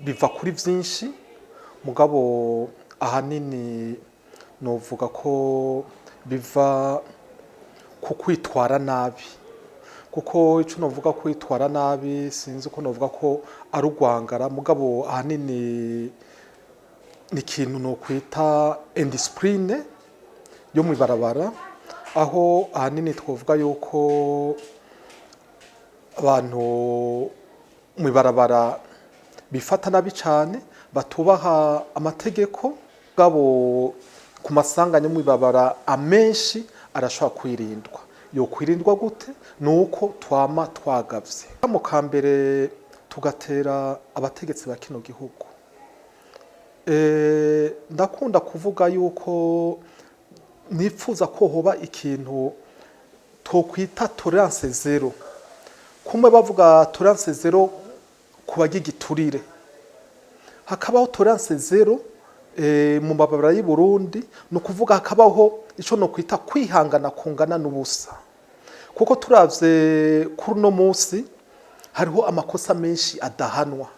biva kuri byinshi mugabo ahanini novuga ko biva ku kwitwara nabi, kuko ico novuga kwitwara nabi sinzi ko novuga ko ari urwangara mugabo ahanini ni ikintu no kwita indiscipline yo mwibarabara, aho ahanini twovuga yuko abantu mwibarabara bifata nabi cyane, batubaha amategeko gabo ku masanganya mwibarabara amenshi arashobora kwirindwa. Yo kwirindwa gute? Nuko twama twagavye mu kambere tugatera abategetsi ba kino gihugu. Ndakunda kuvuga yuko nifuza ko hoba ikintu tokwita tolerance zero. Kumwe bavuga tolerance zero kubagira igiturire, hakabaho tolerance zero mu mababara y'u Burundi, no kuvuga hakabaho ico no kwita kwihangana kungana n'ubusa, kuko turavye kuri no munsi hariho amakosa menshi adahanwa.